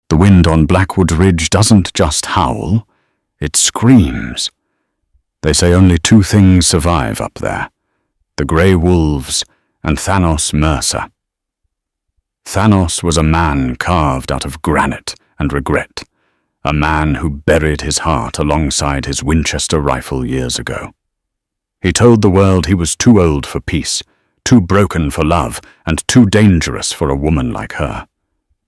The wind on Blackwood Ridge doesn't just howl, it screams. They say only two things survive up there: the Grey Wolves and Thanos Mercer. Thanos was a man carved out of granite and regret, a man who buried his heart alongside his Winchester rifle years ago. He told the world he was too old for peace, too broken for love, and too dangerous for a woman like her.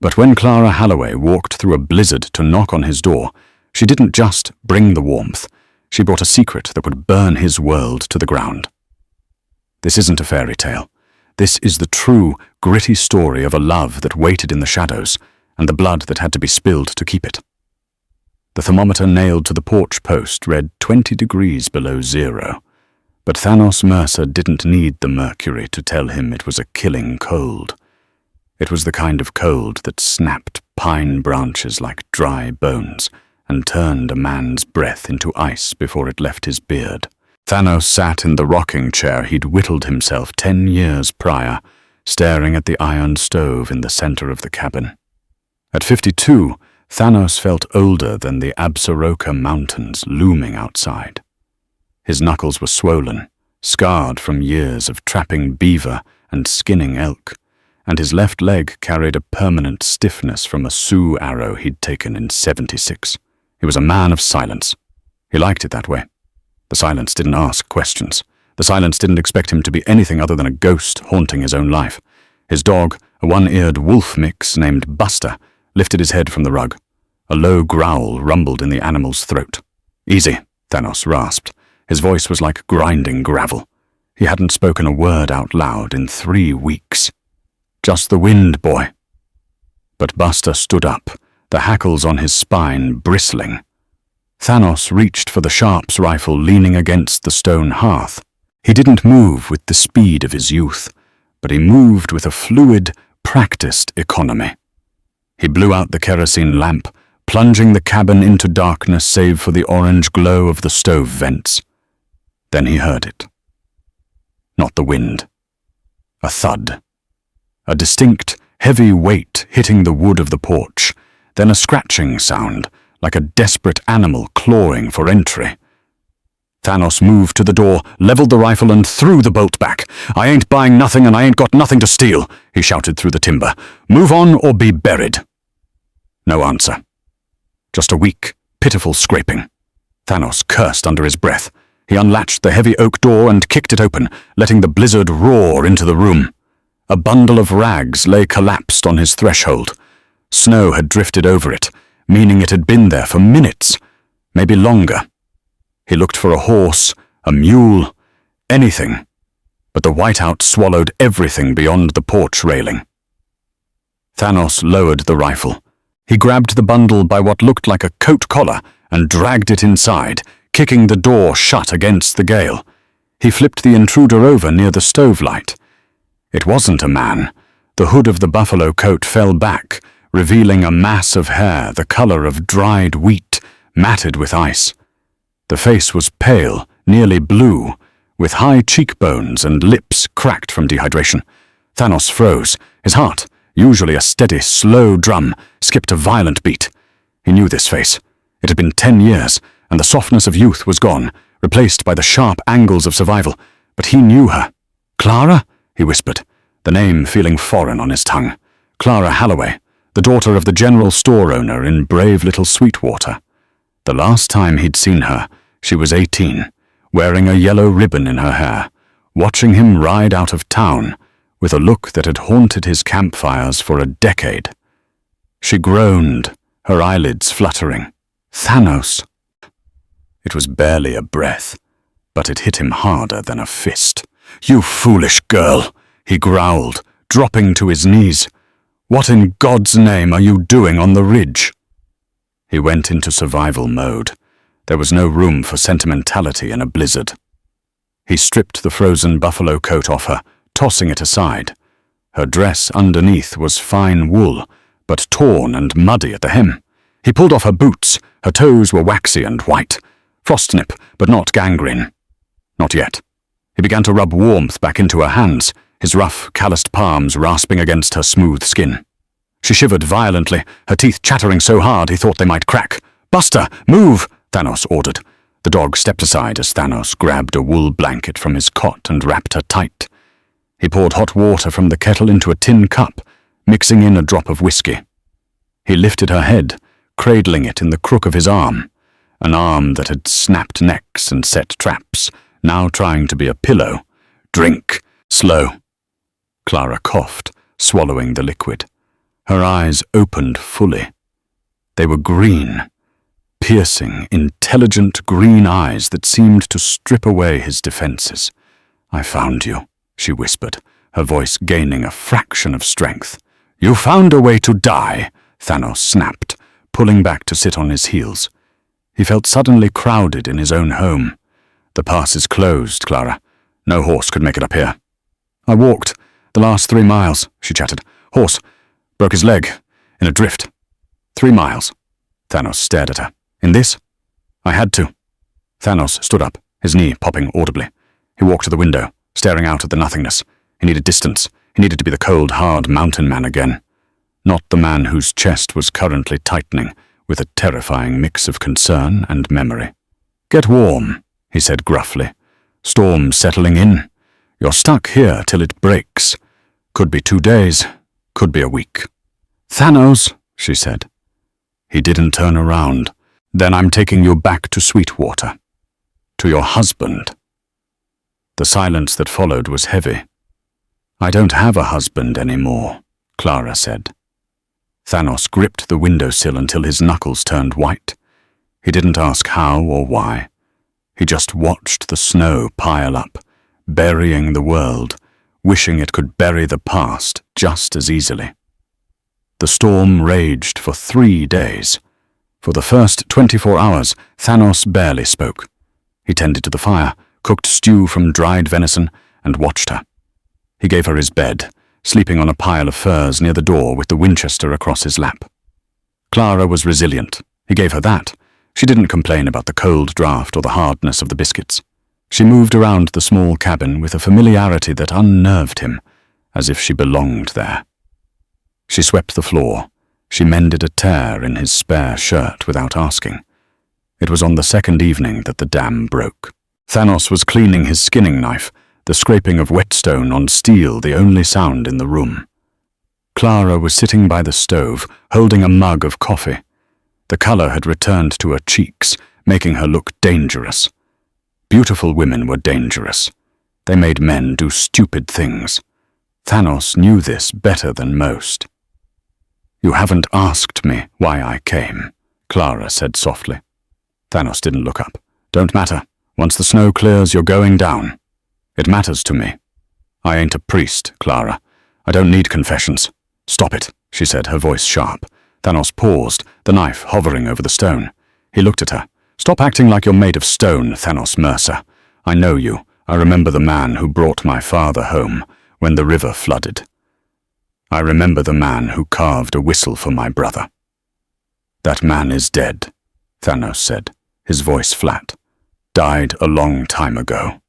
But when Clara Holloway walked through a blizzard to knock on his door, she didn't just bring the warmth, she brought a secret that would burn his world to the ground. This isn't a fairy tale. This is the true, gritty story of a love that waited in the shadows, and the blood that had to be spilled to keep it. The thermometer nailed to the porch post read 20 degrees below zero, but Thanos Mercer didn't need the mercury to tell him it was a killing cold. It was the kind of cold that snapped pine branches like dry bones and turned a man's breath into ice before it left his beard. Thanos sat in the rocking chair he'd whittled himself 10 years prior, staring at the iron stove in the center of the cabin. At 52, Thanos felt older than the Absaroka Mountains looming outside. His knuckles were swollen, scarred from years of trapping beaver and skinning elk, and his left leg carried a permanent stiffness from a Sioux arrow he'd taken in '76. He was a man of silence. He liked it that way. The silence didn't ask questions. The silence didn't expect him to be anything other than a ghost haunting his own life. His dog, a one-eared wolf mix named Buster, lifted his head from the rug. A low growl rumbled in the animal's throat. "Easy," Thanos rasped. His voice was like grinding gravel. He hadn't spoken a word out loud in 3 weeks. "Just the wind, boy." But Buster stood up, the hackles on his spine bristling. Thanos reached for the Sharps rifle leaning against the stone hearth. He didn't move with the speed of his youth, but he moved with a fluid, practiced economy. He blew out the kerosene lamp, plunging the cabin into darkness save for the orange glow of the stove vents. Then he heard it. Not the wind. A thud. A distinct, heavy weight hitting the wood of the porch, then a scratching sound, like a desperate animal clawing for entry. Thanos moved to the door, leveled the rifle, and threw the bolt back. "I ain't buying nothing, and I ain't got nothing to steal," he shouted through the timber. "Move on or be buried." No answer. Just a weak, pitiful scraping. Thanos cursed under his breath. He unlatched the heavy oak door and kicked it open, letting the blizzard roar into the room. A bundle of rags lay collapsed on his threshold. Snow had drifted over it, meaning it had been there for minutes, maybe longer. He looked for a horse, a mule, anything, but the whiteout swallowed everything beyond the porch railing. Thanos lowered the rifle. He grabbed the bundle by what looked like a coat collar and dragged it inside, kicking the door shut against the gale. He flipped the intruder over near the stove light. It wasn't a man. The hood of the buffalo coat fell back, revealing a mass of hair the color of dried wheat, matted with ice. The face was pale, nearly blue, with high cheekbones and lips cracked from dehydration. Thanos froze. His heart, usually a steady, slow drum, skipped a violent beat. He knew this face. It had been 10 years, and the softness of youth was gone, replaced by the sharp angles of survival. But he knew her. "Clara?" he whispered, the name feeling foreign on his tongue. Clara Holloway, the daughter of the general store owner in brave little Sweetwater. The last time he'd seen her, she was 18, wearing a yellow ribbon in her hair, watching him ride out of town, with a look that had haunted his campfires for a decade. She groaned, her eyelids fluttering. "Thanos." It was barely a breath, but it hit him harder than a fist. "You foolish girl," he growled, dropping to his knees. "What in God's name are you doing on the ridge?" He went into survival mode. There was no room for sentimentality in a blizzard. He stripped the frozen buffalo coat off her, tossing it aside. Her dress underneath was fine wool, but torn and muddy at the hem. He pulled off her boots. Her toes were waxy and white. Frostnip, but not gangrene. Not yet. He began to rub warmth back into her hands, his rough, calloused palms rasping against her smooth skin. She shivered violently, her teeth chattering so hard he thought they might crack. "Buster, move!" Thanos ordered. The dog stepped aside as Thanos grabbed a wool blanket from his cot and wrapped her tight. He poured hot water from the kettle into a tin cup, mixing in a drop of whiskey. He lifted her head, cradling it in the crook of his arm, an arm that had snapped necks and set traps, now trying to be a pillow. "Drink. Slow." Clara coughed, swallowing the liquid. Her eyes opened fully. They were green, piercing, intelligent green eyes that seemed to strip away his defenses. "I found you," she whispered, her voice gaining a fraction of strength. "You found a way to die," Thanos snapped, pulling back to sit on his heels. He felt suddenly crowded in his own home. "The pass is closed, Clara. No horse could make it up here." "I walked the last 3 miles, she chattered. "Horse broke his leg in a drift." 3 miles. Thanos stared at her. "In this?" "I had to." Thanos stood up, his knee popping audibly. He walked to the window, staring out at the nothingness. He needed distance. He needed to be the cold, hard mountain man again. Not the man whose chest was currently tightening, with a terrifying mix of concern and memory. "Get warm," he said gruffly. "Storm settling in. You're stuck here till it breaks. Could be 2 days, could be a week." "Thanos," she said. He didn't turn around. "Then I'm taking you back to Sweetwater. To your husband." The silence that followed was heavy. "I don't have a husband anymore," Clara said. Thanos gripped the windowsill until his knuckles turned white. He didn't ask how or why. He just watched the snow pile up, burying the world, wishing it could bury the past just as easily. The storm raged for 3 days. For the first 24 hours, Thanos barely spoke. He tended to the fire, cooked stew from dried venison, and watched her. He gave her his bed, sleeping on a pile of furs near the door with the Winchester across his lap. Clara was resilient. He gave her that. She didn't complain about the cold draft or the hardness of the biscuits. She moved around the small cabin with a familiarity that unnerved him, as if she belonged there. She swept the floor. She mended a tear in his spare shirt without asking. It was on the second evening that the dam broke. Thanos was cleaning his skinning knife, the scraping of whetstone on steel the only sound in the room. Clara was sitting by the stove, holding a mug of coffee. The color had returned to her cheeks, making her look dangerous. Beautiful women were dangerous. They made men do stupid things. Thanos knew this better than most. "You haven't asked me why I came," Clara said softly. Thanos didn't look up. "Don't matter. Once the snow clears, you're going down." "It matters to me." "I ain't a priest, Clara. I don't need confessions." "Stop it," she said, her voice sharp. Thanos paused, the knife hovering over the stone. He looked at her. "Stop acting like you're made of stone, Thanos Mercer. I know you. I remember the man who brought my father home when the river flooded. I remember the man who carved a whistle for my brother." "That man is dead," Thanos said, his voice flat. "Died a long time ago.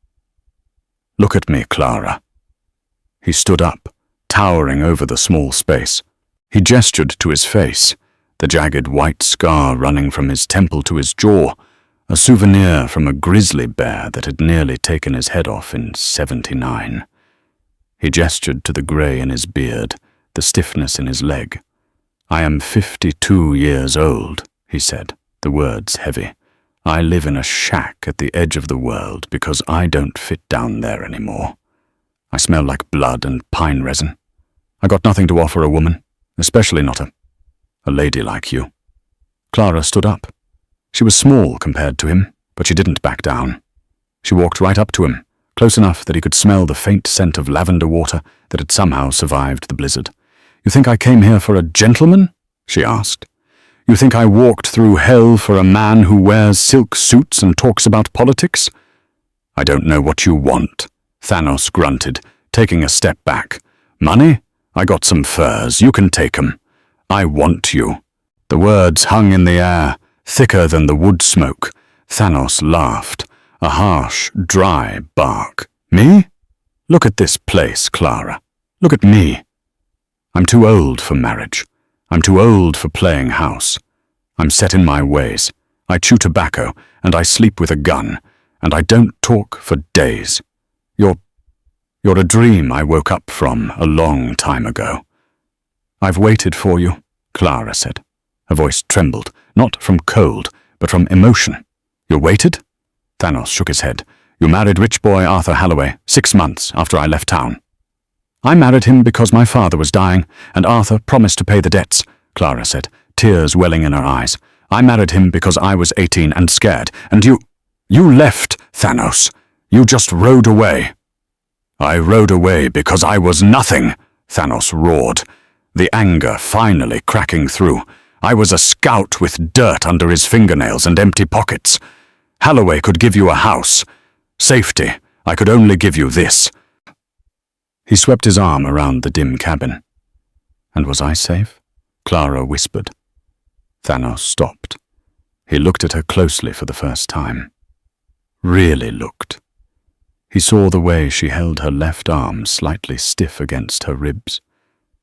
Look at me, Clara." He stood up, towering over the small space. He gestured to his face, the jagged white scar running from his temple to his jaw, a souvenir from a grizzly bear that had nearly taken his head off in 79. He gestured to the grey in his beard, the stiffness in his leg. "I am 52 years old," he said, the words heavy. "I live in a shack at the edge of the world because I don't fit down there anymore. I smell like blood and pine resin. I got nothing to offer a woman, especially not a lady like you." Clara stood up. She was small compared to him, but she didn't back down. She walked right up to him, close enough that he could smell the faint scent of lavender water that had somehow survived the blizzard. "You think I came here for a gentleman?" she asked. "You think I walked through hell for a man who wears silk suits and talks about politics?" "I don't know what you want," Thanos grunted, taking a step back. "Money? I got some furs. You can take 'em. I want you." The words hung in the air, thicker than the wood smoke. Thanos laughed, a harsh, dry bark. "Me? Look at this place, Clara. Look at me. I'm too old for marriage. I'm too old for playing house. I'm set in my ways. I chew tobacco, and I sleep with a gun, and I don't talk for days. You're a dream I woke up from a long time ago. I've waited for you, Clara said. Her voice trembled, not from cold, but from emotion. You waited? Thanos shook his head. You married rich boy Arthur Halloway 6 months after I left town. I married him because my father was dying, and Arthur promised to pay the debts, Clara said, tears welling in her eyes. I married him because I was 18 and scared, and you left, Thanos. You just rode away. I rode away because I was nothing, Thanos roared, the anger finally cracking through. I was a scout with dirt under his fingernails and empty pockets. Halloway could give you a house. Safety. I could only give you this. He swept his arm around the dim cabin. And was I safe? Clara whispered. Thanos stopped. He looked at her closely for the first time. Really looked. He saw the way she held her left arm slightly stiff against her ribs.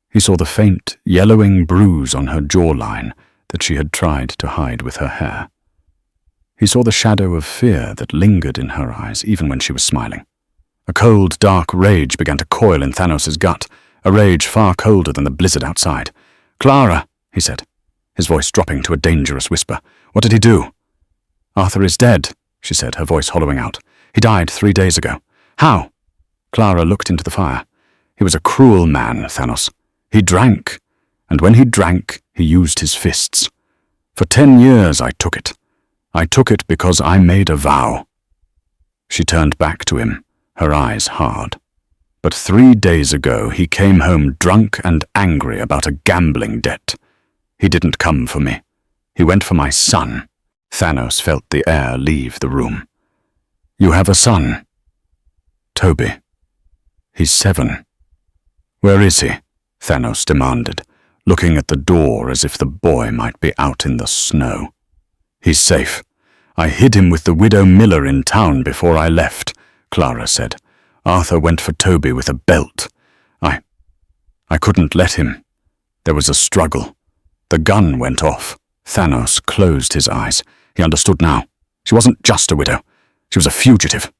He saw the faint, yellowing bruise on her jawline that she had tried to hide with her hair. He saw the shadow of fear that lingered in her eyes even when she was smiling. A cold, dark rage began to coil in Thanos' gut, a rage far colder than the blizzard outside. Clara, he said, his voice dropping to a dangerous whisper. What did he do? Arthur is dead, she said, her voice hollowing out. He died 3 days ago. How? Clara looked into the fire. He was a cruel man, Thanos. He drank, and when he drank, he used his fists. For 10 years I took it. I took it because I made a vow. She turned back to him, her eyes hard. But 3 days ago he came home drunk and angry about a gambling debt. He didn't come for me. He went for my son. Thanos felt the air leave the room. You have a son. Toby. He's 7. Where is he? Thanos demanded, looking at the door as if the boy might be out in the snow. He's safe. I hid him with the widow Miller in town before I left, Clara said. Arthur went for Toby with a belt. I couldn't let him. There was a struggle. The gun went off. Thanos closed his eyes. He understood now. She wasn't just a widow. She was a fugitive.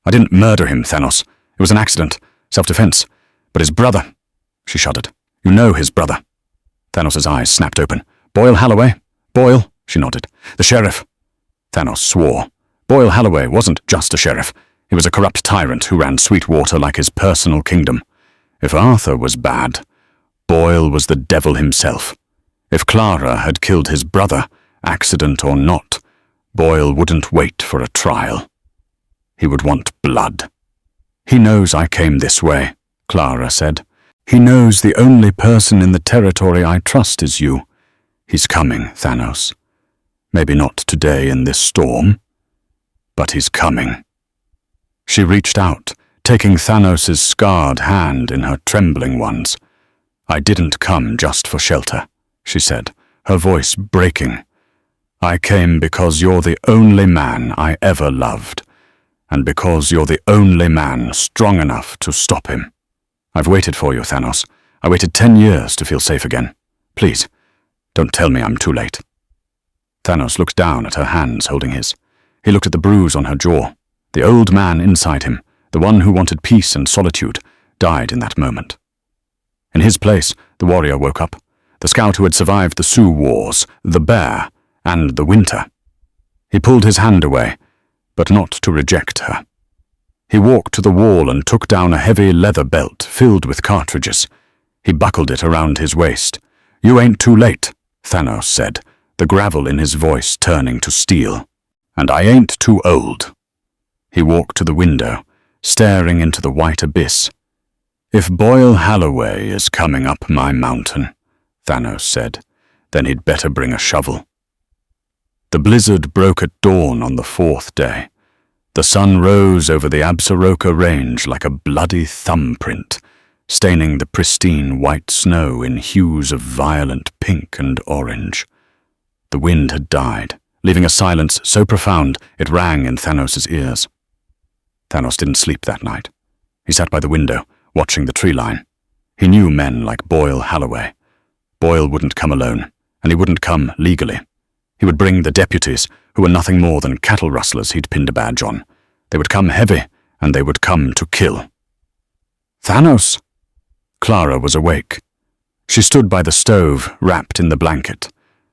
I didn't murder him, Thanos. It was an accident. Self-defense. But his brother. She shuddered. You know his brother. Thanos' eyes snapped open. Boyle Halloway? Boyle? She nodded. The sheriff. Thanos swore. Boyle Halloway wasn't just a sheriff. He was a corrupt tyrant who ran Sweetwater like his personal kingdom. If Arthur was bad, Boyle was the devil himself. If Clara had killed his brother, accident or not, Boyle wouldn't wait for a trial. He would want blood. He knows I came this way, Clara said. He knows the only person in the territory I trust is you. He's coming, Thanos. Maybe not today in this storm, but he's coming. She reached out, taking Thanos' scarred hand in her trembling ones. I didn't come just for shelter, she said, her voice breaking. I came because you're the only man I ever loved, and because you're the only man strong enough to stop him. I've waited for you, Thanos. I waited 10 years to feel safe again. Please, don't tell me I'm too late. Thanos looked down at her hands holding his. He looked at the bruise on her jaw. The old man inside him, the one who wanted peace and solitude, died in that moment. In his place, the warrior woke up, the scout who had survived the Sioux Wars, the bear, and the winter. He pulled his hand away, but not to reject her. He walked to the wall and took down a heavy leather belt filled with cartridges. He buckled it around his waist. You ain't too late, Thanos said, the gravel in his voice turning to steel. And I ain't too old. He walked to the window, staring into the white abyss. If Boyle Halloway is coming up my mountain, Thanos said, then he'd better bring a shovel. The blizzard broke at dawn on the 4th day. The sun rose over the Absaroka Range like a bloody thumbprint, staining the pristine white snow in hues of violent pink and orange. The wind had died, leaving a silence so profound it rang in Thanos' ears. Thanos didn't sleep that night. He sat by the window, watching the tree line. He knew men like Boyle Halloway. Boyle wouldn't come alone, and he wouldn't come legally. He would bring the deputies, who were nothing more than cattle rustlers he'd pinned a badge on. They would come heavy, and they would come to kill. Thanos! Clara was awake. She stood by the stove, wrapped in the blanket.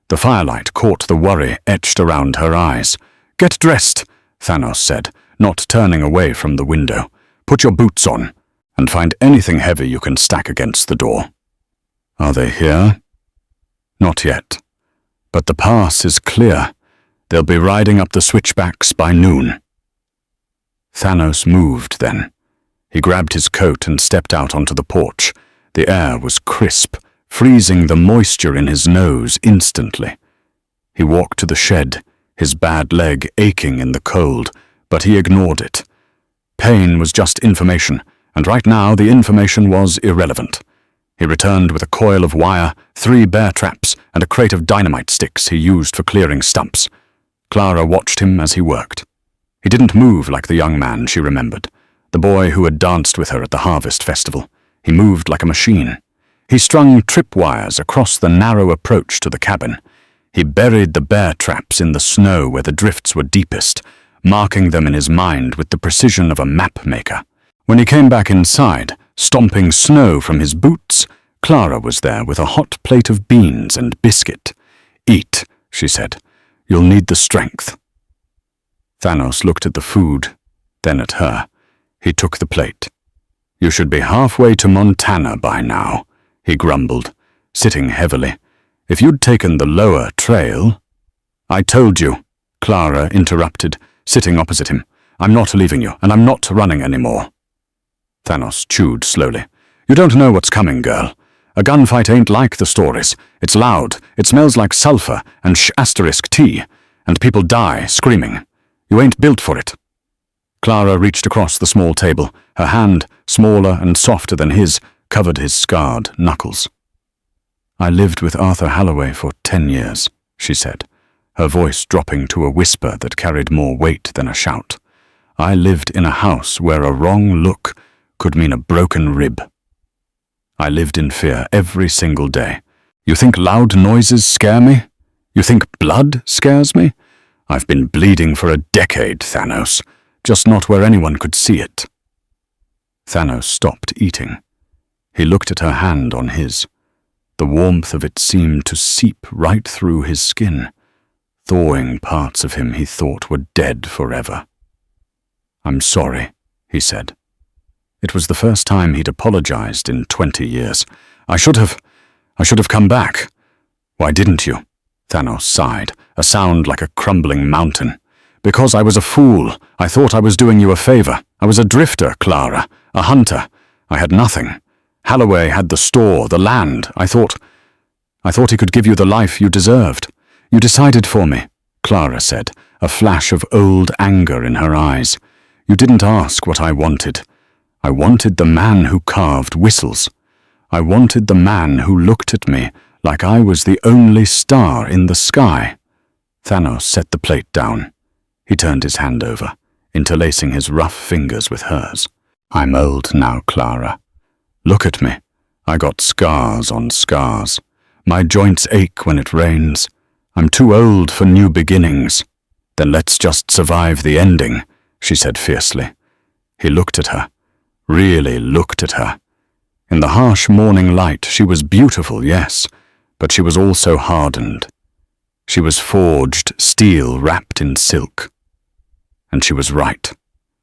The firelight caught the worry etched around her eyes. "Get dressed," Thanos said, not turning away from the window. "Put your boots on, and find anything heavy you can stack against the door." "Are they here?" "Not yet. But the pass is clear. They'll be riding up the switchbacks by noon." Thanos moved then. He grabbed his coat and stepped out onto the porch. The air was crisp, freezing the moisture in his nose instantly. He walked to the shed, his bad leg aching in the cold, but he ignored it. Pain was just information, and right now the information was irrelevant. He returned with a coil of wire, 3 bear traps, and a crate of dynamite sticks he used for clearing stumps. Clara watched him as he worked. He didn't move like the young man she remembered, the boy who had danced with her at the harvest festival. He moved like a machine. He strung tripwires across the narrow approach to the cabin. He buried the bear traps in the snow where the drifts were deepest, marking them in his mind with the precision of a map maker. When he came back inside, stomping snow from his boots, Clara was there with a hot plate of beans and biscuit. "Eat," she said. "You'll need the strength." Thanos looked at the food, then at her. He took the plate. "You should be halfway to Montana by now," he grumbled, sitting heavily. "If you'd taken the lower trail—" "I told you," Clara interrupted, sitting opposite him. "I'm not leaving you, and I'm not running anymore." Thanos chewed slowly. "You don't know what's coming, girl. A gunfight ain't like the stories. It's loud, it smells like sulfur and *T, and people die screaming. You ain't built for it." Clara reached across the small table. Her hand, smaller and softer than his, covered his scarred knuckles. "I lived with Arthur Halloway for 10 years, she said, her voice dropping to a whisper that carried more weight than a shout. "I lived in a house where a wrong look could mean a broken rib. I lived in fear every single day. You think loud noises scare me? You think blood scares me? I've been bleeding for a decade, Thanos, just not where anyone could see it." Thanos stopped eating. He looked at her hand on his. The warmth of it seemed to seep right through his skin, thawing parts of him he thought were dead forever. "I'm sorry," he said. It was the first time he'd apologized in 20 years. I should have come back." "Why didn't you?" Thanos sighed, a sound like a crumbling mountain. "Because I was a fool. I thought I was doing you a favor. I was a drifter, Clara, a hunter. I had nothing. Halloway had the store, the land. I thought he could give you the life you deserved. You decided for me," Clara said, a flash of old anger in her eyes. "You didn't ask what I wanted. I wanted the man who carved whistles. I wanted the man who looked at me like I was the only star in the sky." Thanos set the plate down. He turned his hand over, interlacing his rough fingers with hers. "I'm old now, Clara. Look at me. I got scars on scars. My joints ache when it rains. I'm too old for new beginnings." "Then let's just survive the ending," she said fiercely. He looked at her, really looked at her. In the harsh morning light, she was beautiful, yes, but she was also hardened. She was forged steel wrapped in silk. And she was right.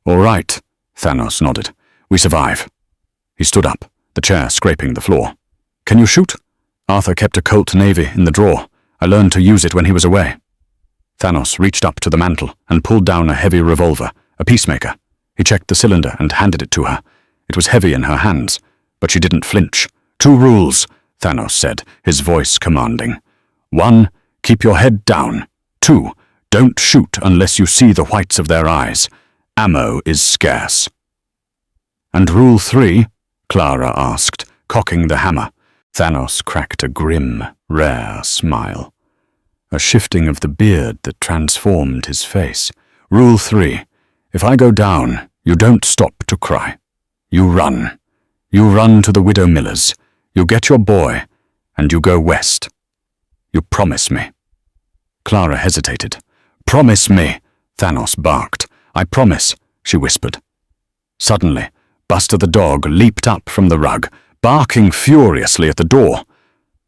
"All right," Thanos nodded. "We survive." He stood up, the chair scraping the floor. "Can you shoot?" "Arthur kept a Colt Navy in the drawer. I learned to use it when he was away." Thanos reached up to the mantel and pulled down a heavy revolver, a peacemaker. He checked the cylinder and handed it to her. It was heavy in her hands, but she didn't flinch. "2 rules, Thanos said, his voice commanding. 1, keep your head down. 2, don't shoot unless you see the whites of their eyes. Ammo is scarce." "And rule 3? Clara asked, cocking the hammer. Thanos cracked a grim, rare smile. A shifting of the beard that transformed his face. "Rule 3. If I go down, you don't stop to cry. You run. You run to the Widow Miller's. You get your boy, and you go west. You promise me." Clara hesitated. "Promise me," Thanos barked. "I promise," she whispered. Suddenly, Buster the dog leaped up from the rug, barking furiously at the door.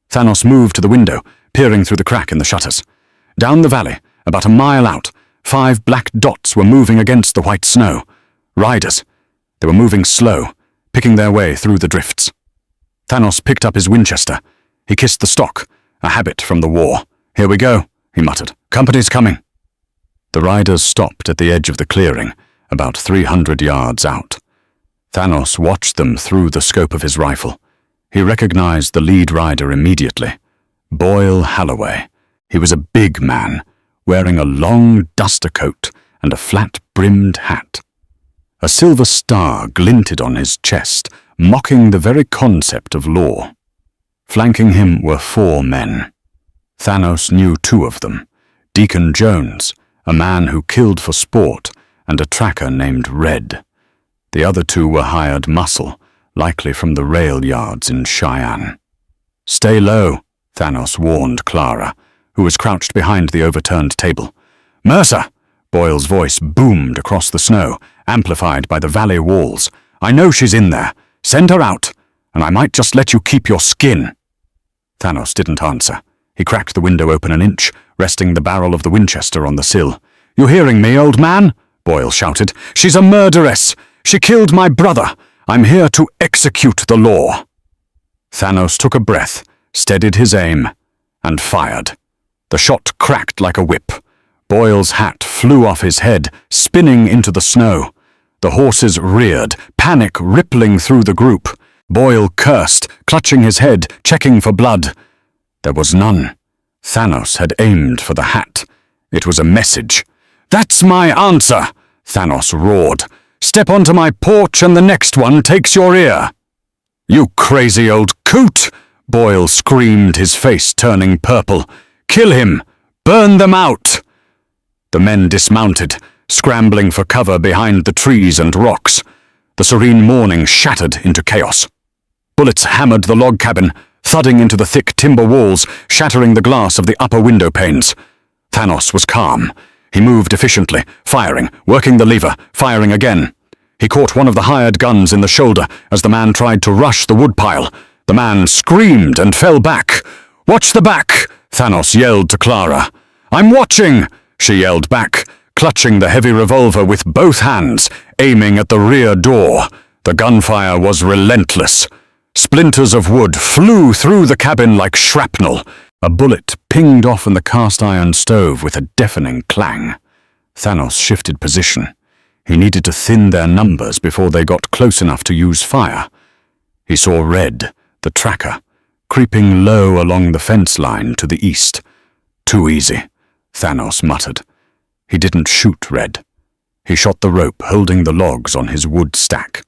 Thanos moved to the window, peering through the crack in the shutters. Down the valley, about a mile out, 5 black dots were moving against the white snow. Riders. They were moving slow, picking their way through the drifts. Thanos picked up his Winchester. He kissed the stock, a habit from the war. "Here we go," he muttered. "Company's coming." The riders stopped at the edge of the clearing, about 300 yards out. Thanos watched them through the scope of his rifle. He recognized the lead rider immediately. Boyle Halloway. He was a big man, wearing a long duster coat and a flat-brimmed hat. A silver star glinted on his chest, mocking the very concept of law. Flanking him were 4 men. Thanos knew 2 of them, Deacon Jones, a man who killed for sport, and a tracker named Red. The other 2 were hired muscle, likely from the rail yards in Cheyenne. "Stay low," Thanos warned Clara, who was crouched behind the overturned table. "Mercer!" Boyle's voice boomed across the snow, amplified by the valley walls. "I know she's in there. Send her out, and I might just let you keep your skin." Thanos didn't answer. He cracked the window open an inch, resting the barrel of the Winchester on the sill. "You hearing me, old man?" Boyle shouted. "She's a murderess! She killed my brother! I'm here to execute the law!" Thanos took a breath, steadied his aim, and fired. The shot cracked like a whip. Boyle's hat flew off his head, spinning into the snow. The horses reared, panic rippling through the group. Boyle cursed, clutching his head, checking for blood. There was none. Thanos had aimed for the hat. It was a message. "That's my answer!" Thanos roared. "Step onto my porch and the next one takes your ear." "You crazy old coot!" Boyle screamed, his face turning purple. "Kill him! Burn them out!" The men dismounted, scrambling for cover behind the trees and rocks. The serene morning shattered into chaos. Bullets hammered the log cabin, thudding into the thick timber walls, shattering the glass of the upper window panes. Thanos was calm. He moved efficiently, firing, working the lever, firing again. He caught one of the hired guns in the shoulder as the man tried to rush the woodpile. The man screamed and fell back. "Watch the back!" Thanos yelled to Clara. "I'm watching!" she yelled back, clutching the heavy revolver with both hands, aiming at the rear door. The gunfire was relentless. Splinters of wood flew through the cabin like shrapnel. A bullet pinged off in the cast-iron stove with a deafening clang. Thanos shifted position. He needed to thin their numbers before they got close enough to use fire. He saw Red, the tracker, creeping low along the fence line to the east. "Too easy," Thanos muttered. He didn't shoot Red. He shot the rope holding the logs on his wood stack.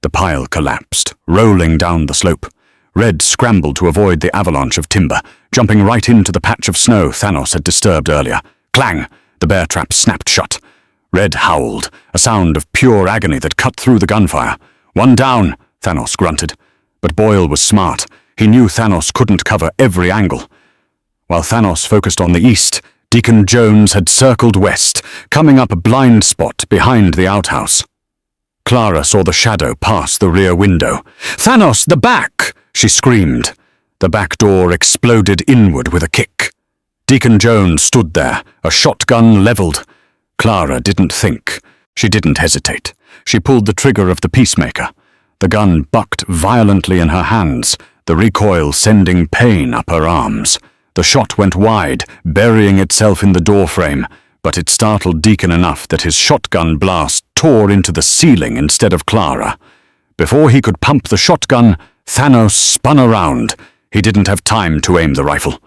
The pile collapsed, rolling down the slope. Red scrambled to avoid the avalanche of timber, jumping right into the patch of snow Thanos had disturbed earlier. Clang! The bear trap snapped shut. Red howled, a sound of pure agony that cut through the gunfire. "One down," Thanos grunted. But Boyle was smart. He knew Thanos couldn't cover every angle. While Thanos focused on the east, Deacon Jones had circled west, coming up a blind spot behind the outhouse. Clara saw the shadow pass the rear window. "Thanos, the back!" she screamed. The back door exploded inward with a kick. Deacon Jones stood there, a shotgun leveled. Clara didn't think. She didn't hesitate. She pulled the trigger of the Peacemaker. The gun bucked violently in her hands, the recoil sending pain up her arms. The shot went wide, burying itself in the doorframe, but it startled Deacon enough that his shotgun blast tore into the ceiling instead of Clara. Before he could pump the shotgun, Thanos spun around. He didn't have time to aim the rifle.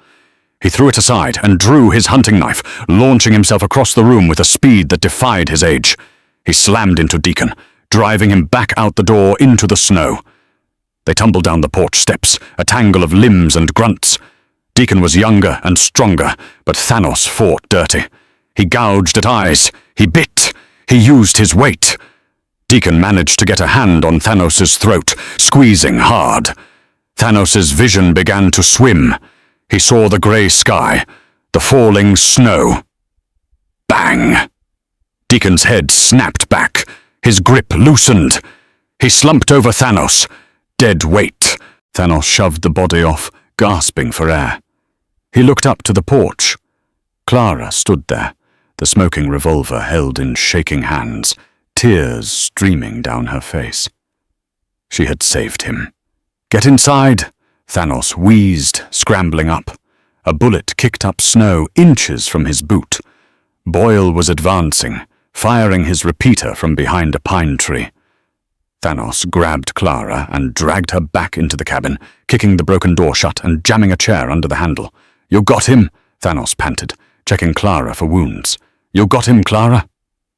He threw it aside and drew his hunting knife, launching himself across the room with a speed that defied his age. He slammed into Deacon, driving him back out the door into the snow. They tumbled down the porch steps, a tangle of limbs and grunts. Deacon was younger and stronger, but Thanos fought dirty. He gouged at eyes. He bit. He used his weight. Deacon managed to get a hand on Thanos' throat, squeezing hard. Thanos' vision began to swim. He saw the grey sky, the falling snow. Bang! Deacon's head snapped back. His grip loosened. He slumped over Thanos. Dead weight. Thanos shoved the body off, gasping for air. He looked up to the porch. Clara stood there, the smoking revolver held in shaking hands, tears streaming down her face. She had saved him. "Get inside!" Thanos wheezed, scrambling up. A bullet kicked up snow inches from his boot. Boyle was advancing, firing his repeater from behind a pine tree. Thanos grabbed Clara and dragged her back into the cabin, kicking the broken door shut and jamming a chair under the handle. "You got him?" Thanos panted, checking Clara for wounds. "You got him, Clara?"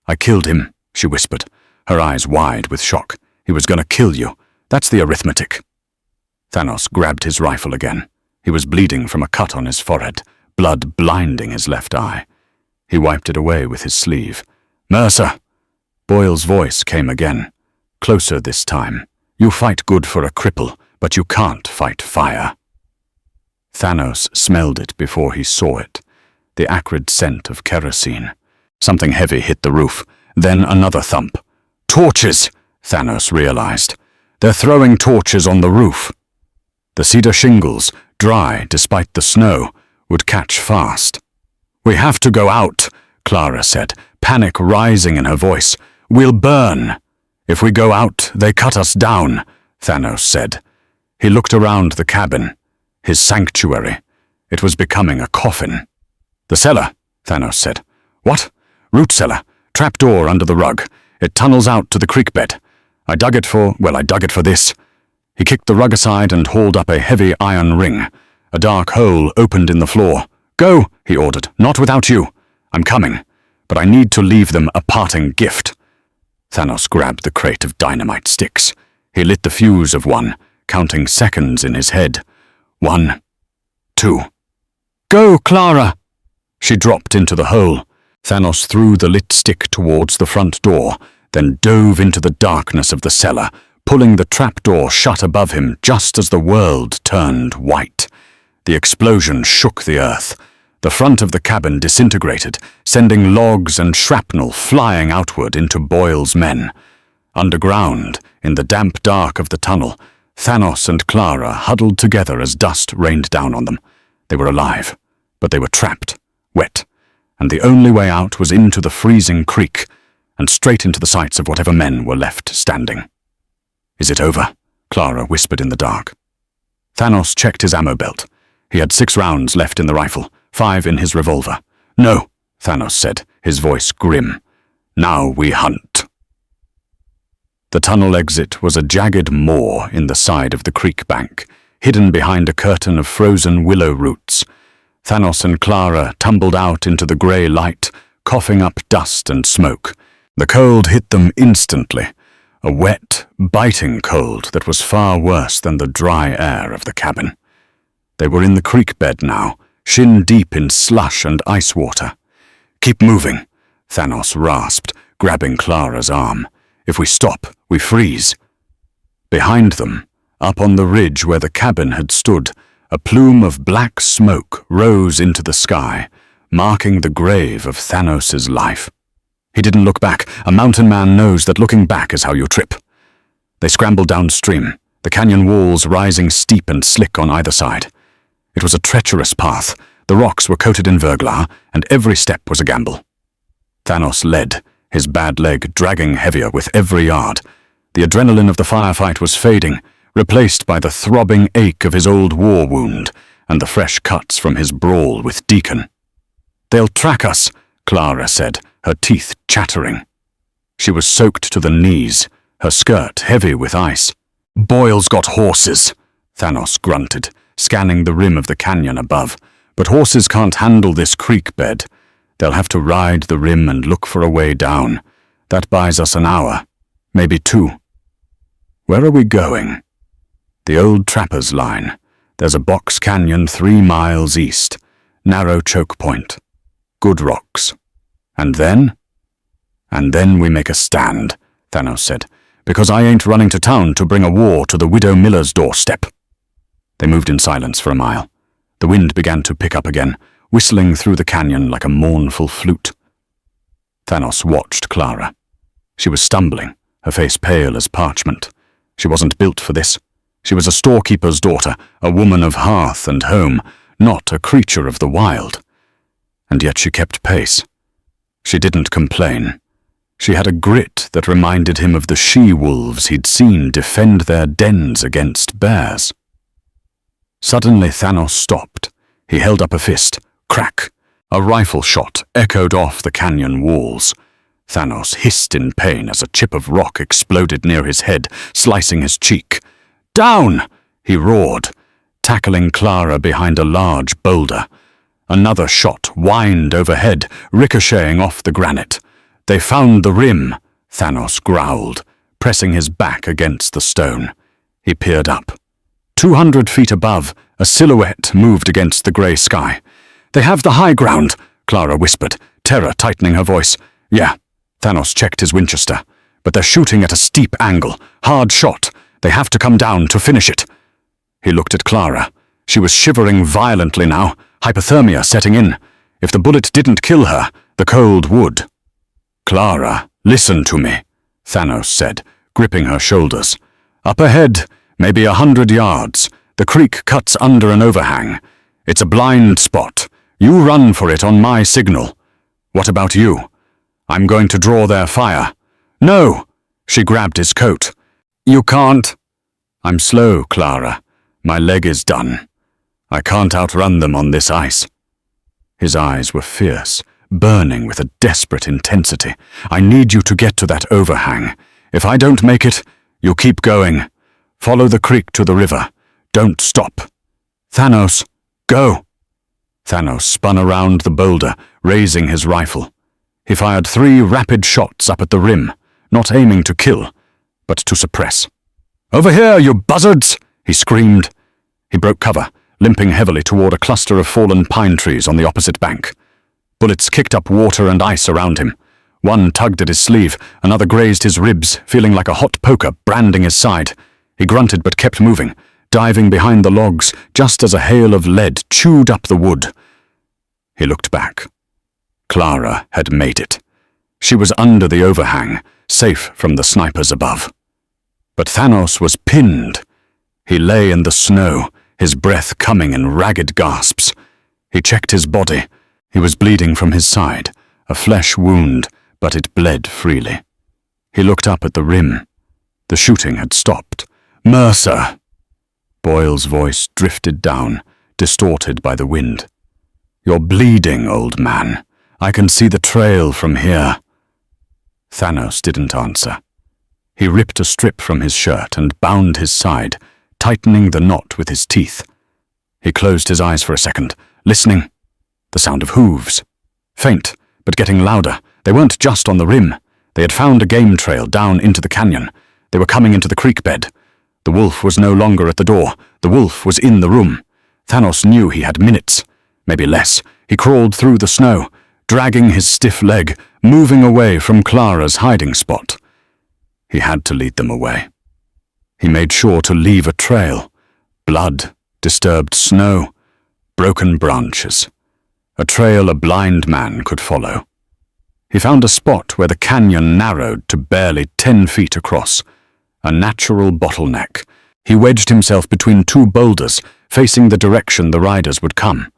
"I killed him," she whispered, her eyes wide with shock. "He was gonna kill you. That's the arithmetic." Thanos grabbed his rifle again. He was bleeding from a cut on his forehead, blood blinding his left eye. He wiped it away with his sleeve. "Mercer!" Boyle's voice came again, closer this time. "You fight good for a cripple, but you can't fight fire." Thanos smelled it before he saw it, the acrid scent of kerosene. Something heavy hit the roof, then another thump. "Torches!" Thanos realized. "They're throwing torches on the roof." The cedar shingles, dry despite the snow, would catch fast. "We have to go out," Clara said, panic rising in her voice. "We'll burn." "If we go out, they cut us down," Thanos said. He looked around the cabin, his sanctuary. It was becoming a coffin. "The cellar," Thanos said. "What?" "Root cellar. Trapdoor under the rug. It tunnels out to the creek bed. I dug it for this." He kicked the rug aside and hauled up a heavy iron ring. A dark hole opened in the floor. "Go," he ordered. "Not without you." "I'm coming, but I need to leave them a parting gift." Thanos grabbed the crate of dynamite sticks. He lit the fuse of one, counting seconds in his head. 1, 2. "Go, Clara!" She dropped into the hole. Thanos threw the lit stick towards the front door, then dove into the darkness of the cellar, pulling the trapdoor shut above him just as the world turned white. The explosion shook the earth. The front of the cabin disintegrated, sending logs and shrapnel flying outward into Boyle's men. Underground, in the damp dark of the tunnel, Thanos and Clara huddled together as dust rained down on them. They were alive, but they were trapped, wet, and the only way out was into the freezing creek, and straight into the sights of whatever men were left standing. "Is it over?" Clara whispered in the dark. Thanos checked his ammo belt. He had 6 rounds left in the rifle, 5 in his revolver. "No," Thanos said, his voice grim. "Now we hunt." The tunnel exit was a jagged maw in the side of the creek bank, hidden behind a curtain of frozen willow roots. Thanos and Clara tumbled out into the grey light, coughing up dust and smoke. The cold hit them instantly, a wet, biting cold that was far worse than the dry air of the cabin. They were in the creek bed now, shin deep in slush and ice water. "Keep moving," Thanos rasped, grabbing Clara's arm. "If we stop, we freeze." Behind them, up on the ridge where the cabin had stood, a plume of black smoke rose into the sky, marking the grave of Thanos' life. He didn't look back. A mountain man knows that looking back is how you trip. They scrambled downstream, the canyon walls rising steep and slick on either side. It was a treacherous path. The rocks were coated in verglas, and every step was a gamble. Thanos led, his bad leg dragging heavier with every yard. The adrenaline of the firefight was fading, replaced by the throbbing ache of his old war wound and the fresh cuts from his brawl with Deacon. "They'll track us," Clara said, her teeth chattering. She was soaked to the knees, her skirt heavy with ice. "Boyle's got horses," Thanos grunted, scanning the rim of the canyon above. "But horses can't handle this creek bed. They'll have to ride the rim and look for a way down. That buys us an hour, maybe 2. Where are we going?" "The old trapper's line. There's a box canyon 3 miles east. Narrow choke point. Good rocks. And then?" "And then we make a stand," Thanos said, "because I ain't running to town to bring a war to the Widow Miller's doorstep." They moved in silence for a mile. The wind began to pick up again, whistling through the canyon like a mournful flute. Thanos watched Clara. She was stumbling, her face pale as parchment. She wasn't built for this. She was a storekeeper's daughter, a woman of hearth and home, not a creature of the wild. And yet she kept pace. She didn't complain. She had a grit that reminded him of the she-wolves he'd seen defend their dens against bears. Suddenly Thanos stopped. He held up a fist. Crack! A rifle shot echoed off the canyon walls. Thanos hissed in pain as a chip of rock exploded near his head, slicing his cheek. "Down!" he roared, tackling Clara behind a large boulder. Another shot whined overhead, ricocheting off the granite. "They found the rim," Thanos growled, pressing his back against the stone. He peered up. 200 feet above, a silhouette moved against the grey sky. "They have the high ground," Clara whispered, terror tightening her voice. "Yeah," Thanos checked his Winchester. "But they're shooting at a steep angle. Hard shot. They have to come down to finish it." He looked at Clara. She was shivering violently now, hypothermia setting in. If the bullet didn't kill her, the cold would. "Clara, listen to me," Thanos said, gripping her shoulders. "Up ahead, maybe 100 yards. The creek cuts under an overhang. It's a blind spot. You run for it on my signal. What about you? I'm going to draw their fire." "No!" She grabbed his coat. "You can't." "I'm slow, Clara. My leg is done. I can't outrun them on this ice." His eyes were fierce, burning with a desperate intensity. "I need you to get to that overhang. If I don't make it, you keep going. Follow the creek to the river. Don't stop. Thanos, go!" Thanos spun around the boulder, raising his rifle. He fired 3 rapid shots up at the rim, not aiming to kill, but to suppress. "Over here, you buzzards!" he screamed. He broke cover, limping heavily toward a cluster of fallen pine trees on the opposite bank. Bullets kicked up water and ice around him. One tugged at his sleeve, another grazed his ribs, feeling like a hot poker branding his side. He grunted but kept moving, diving behind the logs just as a hail of lead chewed up the wood. He looked back. Clara had made it. She was under the overhang, safe from the snipers above. But Thanos was pinned. He lay in the snow, his breath coming in ragged gasps. He checked his body. He was bleeding from his side, a flesh wound, but it bled freely. He looked up at the rim. The shooting had stopped. "Mercer!" Boyle's voice drifted down, distorted by the wind. "You're bleeding, old man. I can see the trail from here." Thanos didn't answer. He ripped a strip from his shirt and bound his side, tightening the knot with his teeth. He closed his eyes for a second, listening. The sound of hooves. Faint, but getting louder. They weren't just on the rim. They had found a game trail down into the canyon. They were coming into the creek bed. The wolf was no longer at the door. The wolf was in the room. Thanos knew he had minutes, maybe less. He crawled through the snow, dragging his stiff leg, moving away from Clara's hiding spot. He had to lead them away. He made sure to leave a trail. Blood, disturbed snow, broken branches. A trail a blind man could follow. He found a spot where the canyon narrowed to barely 10 feet across. A natural bottleneck. He wedged himself between 2 boulders, facing the direction the riders would come.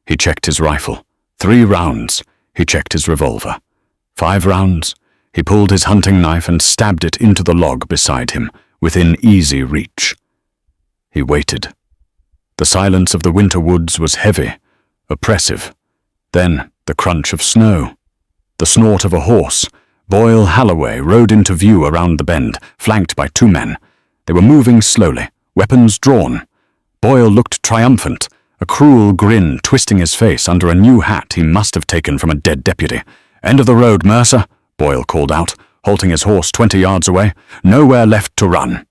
He checked his rifle. 3 rounds. He checked his revolver. 5 rounds. He pulled his hunting knife and stabbed it into the log beside him, within easy reach. He waited. The silence of the winter woods was heavy, oppressive. Then the crunch of snow. The snort of a horse. Boyle Halloway rode into view around the bend, flanked by 2 men. They were moving slowly, weapons drawn. Boyle looked triumphant, a cruel grin twisting his face under a new hat he must have taken from a dead deputy. "End of the road, Mercer," Boyle called out, halting his horse 20 yards away. "Nowhere left to run."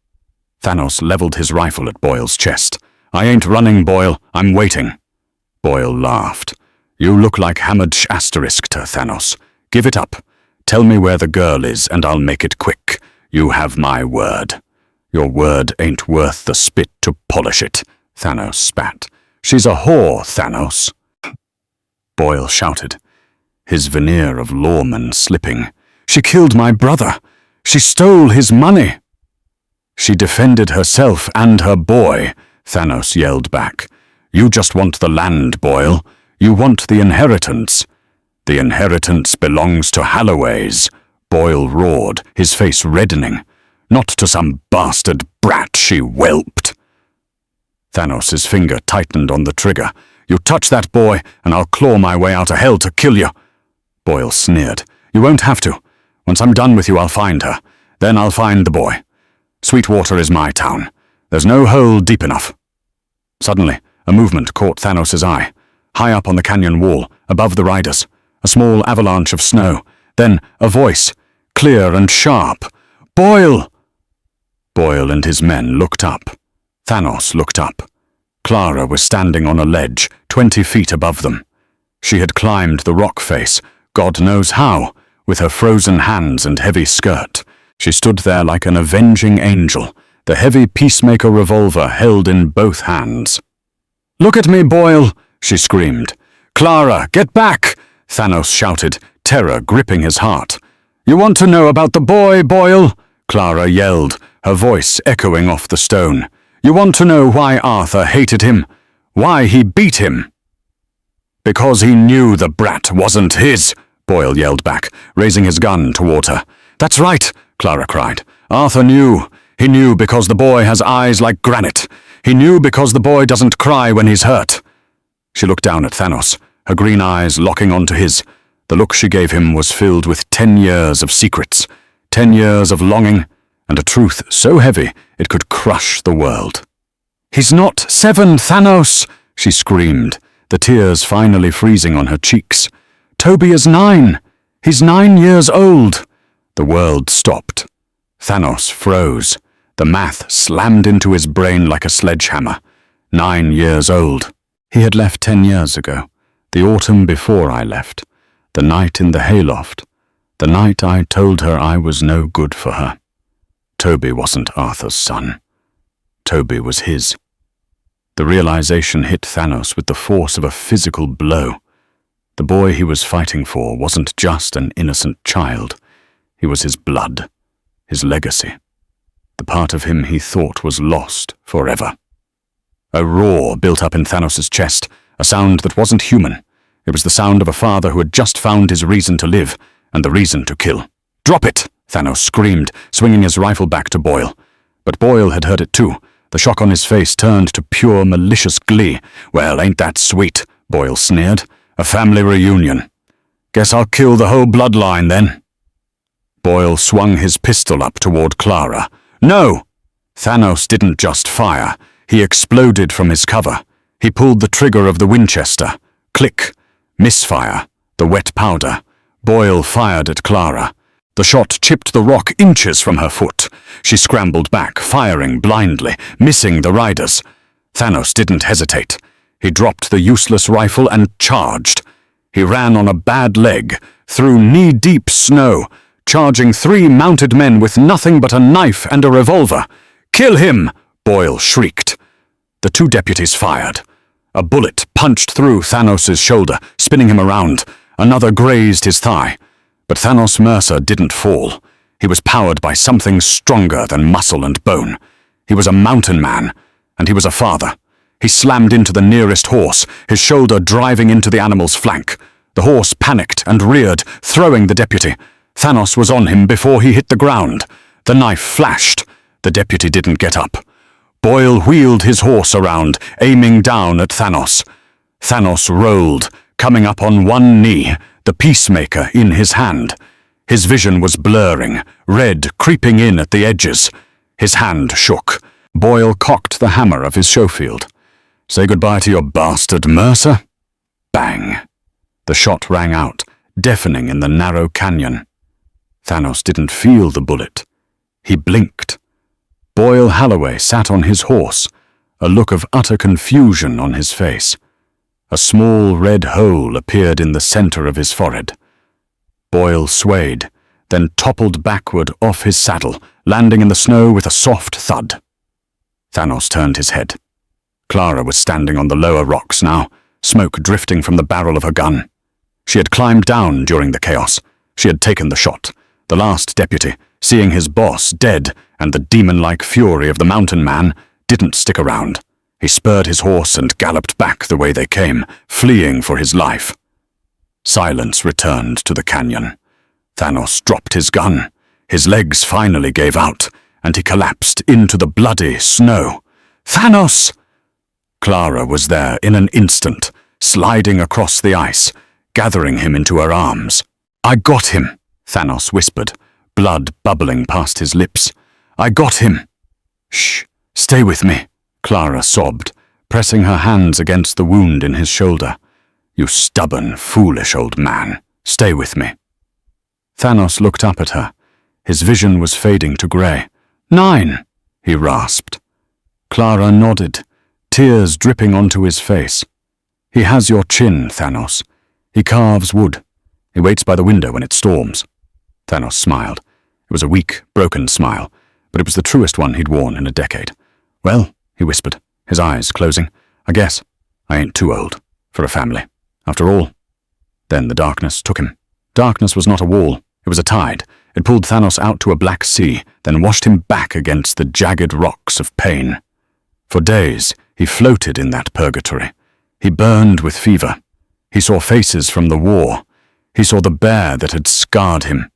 Thanos leveled his rifle at Boyle's chest. "I ain't running, Boyle. I'm waiting." Boyle laughed. "You look like Hamad Asterisk to Thanos. Give it up. Tell me where the girl is, and I'll make it quick. You have my word." "Your word ain't worth the spit to polish it," Thanos spat. "She's a whore, Thanos." Boyle shouted, his veneer of lawman slipping. "She killed my brother. She stole his money." "She defended herself and her boy," Thanos yelled back. "You just want the land, Boyle. You want the inheritance." "The inheritance belongs to Halloways," Boyle roared, his face reddening. "Not to some bastard brat," she whelped. Thanos' finger tightened on the trigger. "You touch that boy, and I'll claw my way out of hell to kill you." Boyle sneered. "You won't have to. Once I'm done with you, I'll find her. Then I'll find the boy. Sweetwater is my town. There's no hole deep enough." Suddenly, a movement caught Thanos' eye. High up on the canyon wall, above the riders, a small avalanche of snow. Then a voice, clear and sharp. "Boyle!" Boyle and his men looked up. Thanos looked up. Clara was standing on a ledge, 20 feet above them. She had climbed the rock face, God knows how, with her frozen hands and heavy skirt. She stood there like an avenging angel, the heavy Peacemaker revolver held in both hands. "Look at me, Boyle!" she screamed. "Clara, get back!" Thanos shouted, terror gripping his heart. "You want to know about the boy, Boyle?" Clara yelled, her voice echoing off the stone. "You want to know why Arthur hated him? Why he beat him?" "Because he knew the brat wasn't his," Boyle yelled back, raising his gun toward her. "That's right," Clara cried. "Arthur knew. He knew because the boy has eyes like granite. He knew because the boy doesn't cry when he's hurt." She looked down at Thanos, her green eyes locking onto his. The look she gave him was filled with 10 years of secrets, 10 years of longing, and a truth so heavy it could crush the world. "He's not 7, Thanos!" she screamed, the tears finally freezing on her cheeks. "Toby is 9. He's 9 years old." The world stopped. Thanos froze. The math slammed into his brain like a sledgehammer. 9 years old. He had left 10 years ago, the autumn before I left, the night in the hayloft, the night I told her I was no good for her. Toby wasn't Arthur's son. Toby was his. The realization hit Thanos with the force of a physical blow. The boy he was fighting for wasn't just an innocent child. He was his blood, his legacy, the part of him he thought was lost forever. A roar built up in Thanos' chest, a sound that wasn't human. It was the sound of a father who had just found his reason to live and the reason to kill. "Drop it!" Thanos screamed, swinging his rifle back to Boyle. But Boyle had heard it too. The shock on his face turned to pure malicious glee. "Well, ain't that sweet?" Boyle sneered. "A family reunion. Guess I'll kill the whole bloodline then." Boyle swung his pistol up toward Clara. "No!" Thanos didn't just fire. He exploded from his cover. He pulled the trigger of the Winchester. Click. Misfire. The wet powder. Boyle fired at Clara. The shot chipped the rock inches from her foot. She scrambled back, firing blindly, missing the riders. Thanos didn't hesitate. He dropped the useless rifle and charged. He ran on a bad leg, through knee-deep snow, charging 3 mounted men with nothing but a knife and a revolver. "Kill him!" Boyle shrieked. The 2 deputies fired. A bullet punched through Thanos' shoulder, spinning him around. Another grazed his thigh. But Thanos Mercer didn't fall. He was powered by something stronger than muscle and bone. He was a mountain man, and he was a father. He slammed into the nearest horse, his shoulder driving into the animal's flank. The horse panicked and reared, throwing the deputy. Thanos was on him before he hit the ground. The knife flashed. The deputy didn't get up. Boyle wheeled his horse around, aiming down at Thanos. Thanos rolled, coming up on one knee, the Peacemaker in his hand. His vision was blurring, red creeping in at the edges. His hand shook. Boyle cocked the hammer of his Schofield. "Say goodbye to your bastard, Mercer." Bang! The shot rang out, deafening in the narrow canyon. Thanos didn't feel the bullet. He blinked. Boyle Halloway sat on his horse, a look of utter confusion on his face. A small red hole appeared in the center of his forehead. Boyle swayed, then toppled backward off his saddle, landing in the snow with a soft thud. Thanos turned his head. Clara was standing on the lower rocks now, smoke drifting from the barrel of her gun. She had climbed down during the chaos. She had taken the shot. The last deputy, seeing his boss dead and the demon-like fury of the mountain man, didn't stick around. He spurred his horse and galloped back the way they came, fleeing for his life. Silence returned to the canyon. Thanos dropped his gun. His legs finally gave out, and he collapsed into the bloody snow. Thanos! Clara was there in an instant, sliding across the ice, gathering him into her arms. "I got him," Thanos whispered, blood bubbling past his lips. "I got him." "Shh, stay with me," Clara sobbed, pressing her hands against the wound in his shoulder. "You stubborn, foolish old man. Stay with me." Thanos looked up at her. His vision was fading to grey. "9," he rasped. Clara nodded, tears dripping onto his face. "He has your chin, Thanos. He carves wood. He waits by the window when it storms." Thanos smiled. It was a weak, broken smile, but it was the truest one he'd worn in a decade. "Well," he whispered, his eyes closing, "I guess I ain't too old for a family, after all." Then the darkness took him. Darkness was not a wall. It was a tide. It pulled Thanos out to a black sea, then washed him back against the jagged rocks of pain. For days, he floated in that purgatory. He burned with fever. He saw faces from the war. He saw the bear that had scarred him.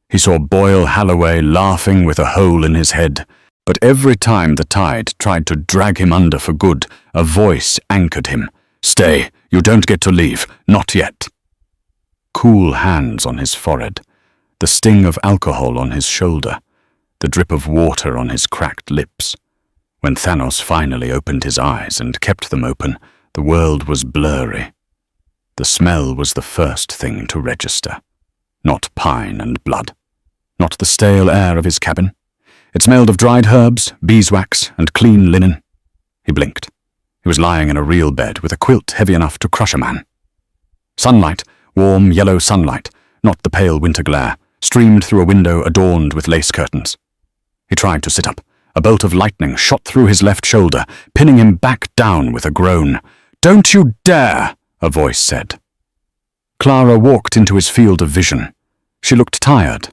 He saw Boyle Halloway laughing with a hole in his head. But every time the tide tried to drag him under for good, a voice anchored him. "Stay, you don't get to leave, not yet." Cool hands on his forehead, the sting of alcohol on his shoulder, the drip of water on his cracked lips. When Thanos finally opened his eyes and kept them open, the world was blurry. The smell was the first thing to register. Not pine and blood. Not the stale air of his cabin. It smelled of dried herbs, beeswax, and clean linen. He blinked. He was lying in a real bed with a quilt heavy enough to crush a man. Sunlight, warm yellow sunlight, not the pale winter glare, streamed through a window adorned with lace curtains. He tried to sit up. A bolt of lightning shot through his left shoulder, pinning him back down with a groan. "Don't you dare!" a voice said. Clara walked into his field of vision. She looked tired.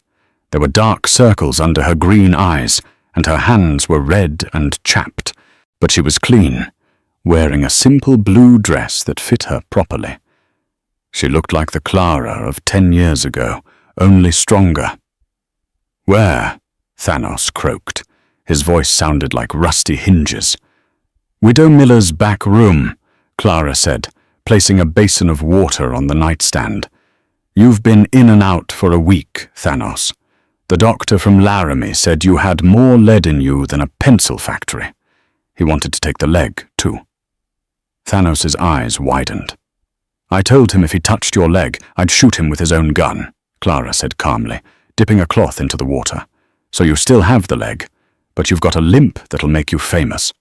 There were dark circles under her green eyes, and her hands were red and chapped, but she was clean, wearing a simple blue dress that fit her properly. She looked like the Clara of 10 years ago, only stronger. "Where?" Thanos croaked. His voice sounded like rusty hinges. "Widow Miller's back room," Clara said, placing a basin of water on the nightstand. "You've been in and out for a week, Thanos. The doctor from Laramie said you had more lead in you than a pencil factory. He wanted to take the leg, too." Thanos's eyes widened. "I told him if he touched your leg, I'd shoot him with his own gun," Clara said calmly, dipping a cloth into the water. "So you still have the leg, but you've got a limp that'll make you famous."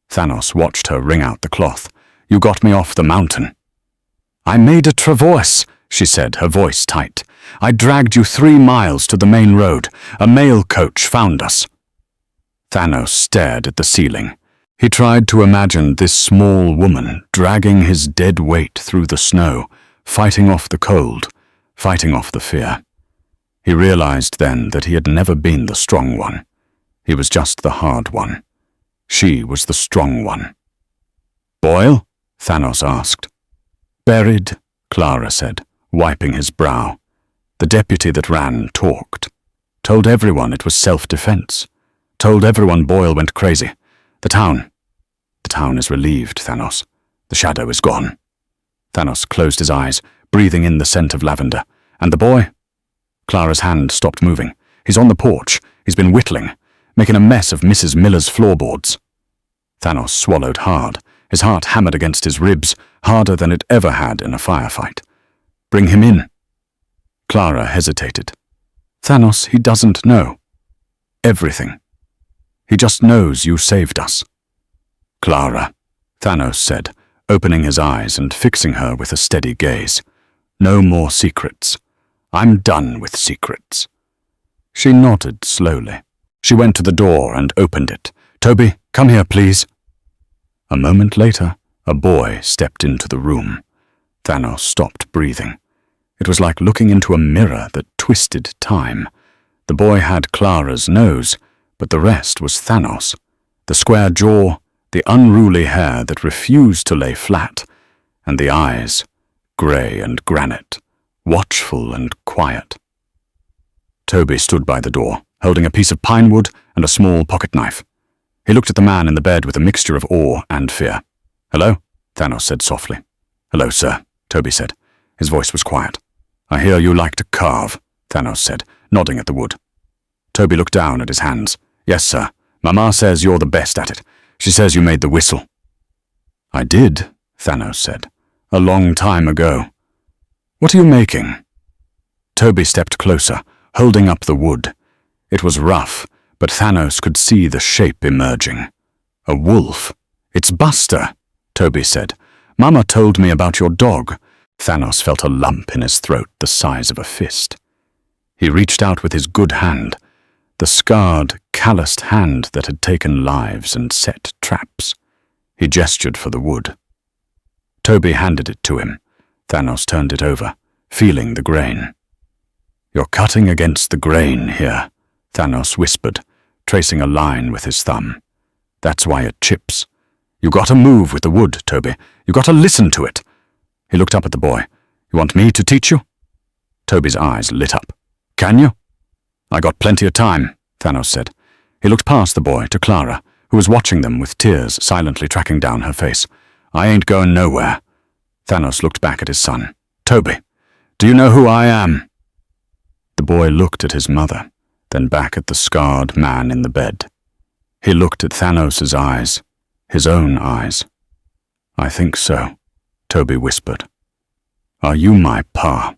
Thanos watched her wring out the cloth. "You got me off the mountain." "I made a traverse," she said, her voice tight. "I dragged you 3 miles to the main road. A mail coach found us." Thanos stared at the ceiling. He tried to imagine this small woman dragging his dead weight through the snow, fighting off the cold, fighting off the fear. He realized then that he had never been the strong one. He was just the hard one. She was the strong one. "Boyle?" Thanos asked. "Buried," Clara said, wiping his brow. The deputy that ran talked. Told everyone it was self-defense. Told everyone Boyle went crazy. The town is relieved, Thanos. The shadow is gone." Thanos closed his eyes, breathing in the scent of lavender. "And the boy?" Clara's hand stopped moving. "He's on the porch. He's been whittling, making a mess of Mrs. Miller's floorboards." Thanos swallowed hard, his heart hammered against his ribs, harder than it ever had in a firefight. "Bring him in." Clara hesitated. "Thanos, he doesn't know. Everything. He just knows you saved us." "Clara," Thanos said, opening his eyes and fixing her with a steady gaze. "No more secrets. I'm done with secrets." She nodded slowly. She went to the door and opened it. "Toby, come here, please." A moment later, a boy stepped into the room. Thanos stopped breathing. It was like looking into a mirror that twisted time. The boy had Clara's nose, but the rest was Thanos. The square jaw, the unruly hair that refused to lay flat, and the eyes, grey and granite, watchful and quiet. Toby stood by the door, holding a piece of pine wood and a small pocket knife. He looked at the man in the bed with a mixture of awe and fear. "Hello?" Thanos said softly. "Hello, sir," Toby said. His voice was quiet. "I hear you like to carve," Thanos said, nodding at the wood. Toby looked down at his hands. "Yes, sir. Mama says you're the best at it. She says you made the whistle." "I did," Thanos said. "A long time ago. What are you making?" Toby stepped closer, holding up the wood. It was rough, but Thanos could see the shape emerging. "A wolf. It's Buster," Toby said. "Mama told me about your dog." Thanos felt a lump in his throat the size of a fist. He reached out with his good hand, the scarred, calloused hand that had taken lives and set traps. He gestured for the wood. Toby handed it to him. Thanos turned it over, feeling the grain. "You're cutting against the grain here," Thanos whispered, tracing a line with his thumb. "That's why it chips. You gotta move with the wood, Toby. You gotta listen to it." He looked up at the boy. "You want me to teach you?" Toby's eyes lit up. "Can you?" "I got plenty of time," Thanos said. He looked past the boy to Clara, who was watching them with tears silently tracking down her face. "I ain't going nowhere." Thanos looked back at his son. "Toby, do you know who I am?" The boy looked at his mother, then back at the scarred man in the bed. He looked at Thanos' eyes, his own eyes. "I think so," Toby whispered. "Are you my pa?"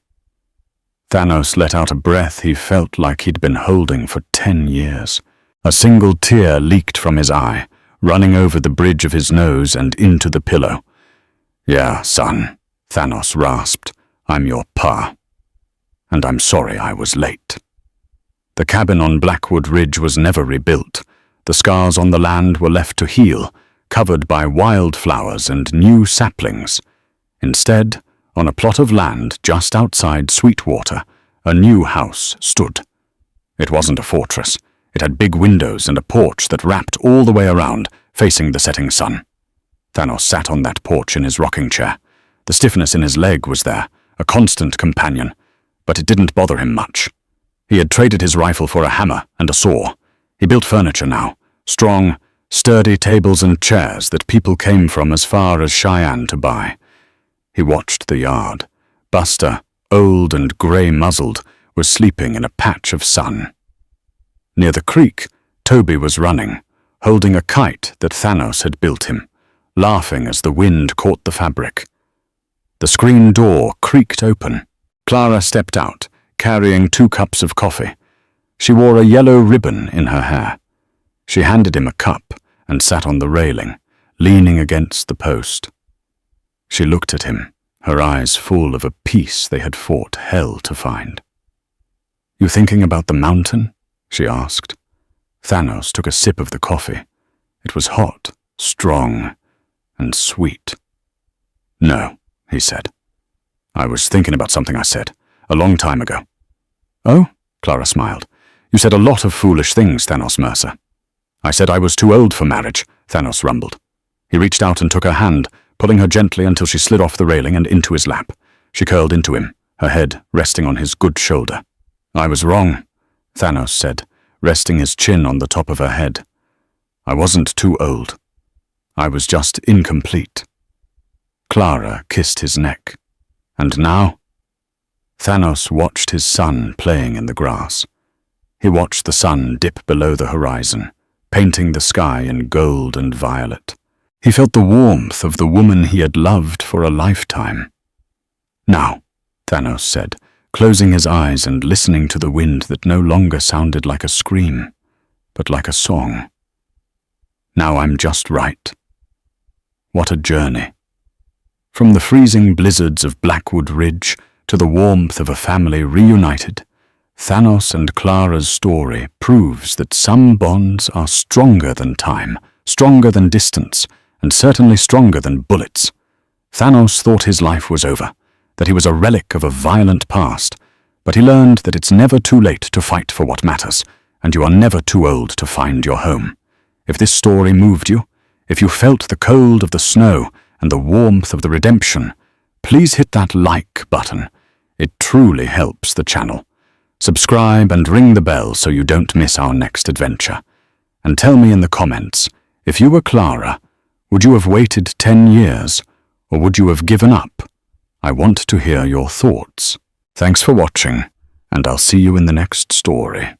Thanos let out a breath he felt like he'd been holding for 10 years. A single tear leaked from his eye, running over the bridge of his nose and into the pillow. "Yeah, son," Thanos rasped. "I'm your pa. And I'm sorry I was late." The cabin on Blackwood Ridge was never rebuilt. The scars on the land were left to heal, covered by wildflowers and new saplings. Instead, on a plot of land just outside Sweetwater, a new house stood. It wasn't a fortress. It had big windows and a porch that wrapped all the way around, facing the setting sun. Thanos sat on that porch in his rocking chair. The stiffness in his leg was there, a constant companion, but it didn't bother him much. He had traded his rifle for a hammer and a saw. He built furniture now, strong, sturdy tables and chairs that people came from as far as Cheyenne to buy. He watched the yard. Buster, old and grey-muzzled, was sleeping in a patch of sun. Near the creek, Toby was running, holding a kite that Thanos had built him, laughing as the wind caught the fabric. The screen door creaked open. Clara stepped out, carrying 2 cups of coffee. She wore a yellow ribbon in her hair. She handed him a cup and sat on the railing, leaning against the post. She looked at him, her eyes full of a peace they had fought hell to find. "You thinking about the mountain?" she asked. Thanos took a sip of the coffee. It was hot, strong, and sweet. "No," he said. "I was thinking about something I said, a long time ago." "Oh?" Clara smiled. "You said a lot of foolish things, Thanos Mercer." "I said I was too old for marriage," Thanos rumbled. He reached out and took her hand, pulling her gently until she slid off the railing and into his lap. She curled into him, her head resting on his good shoulder. "I was wrong," Thanos said, resting his chin on the top of her head. "I wasn't too old. I was just incomplete." Clara kissed his neck. "And now?" Thanos watched his son playing in the grass. He watched the sun dip below the horizon, painting the sky in gold and violet. He felt the warmth of the woman he had loved for a lifetime. "Now," Thanos said, closing his eyes and listening to the wind that no longer sounded like a scream, but like a song. "Now I'm just right." What a journey. From the freezing blizzards of Blackwood Ridge to the warmth of a family reunited, Thanos and Clara's story proves that some bonds are stronger than time, stronger than distance, and certainly stronger than bullets. Thanos thought his life was over, that he was a relic of a violent past, but he learned that it's never too late to fight for what matters, and you are never too old to find your home. If this story moved you, if you felt the cold of the snow and the warmth of the redemption, please hit that like button. It truly helps the channel. Subscribe and ring the bell so you don't miss our next adventure. And tell me in the comments, if you were Clara, would you have waited 10 years, or would you have given up? I want to hear your thoughts. Thanks for watching, and I'll see you in the next story.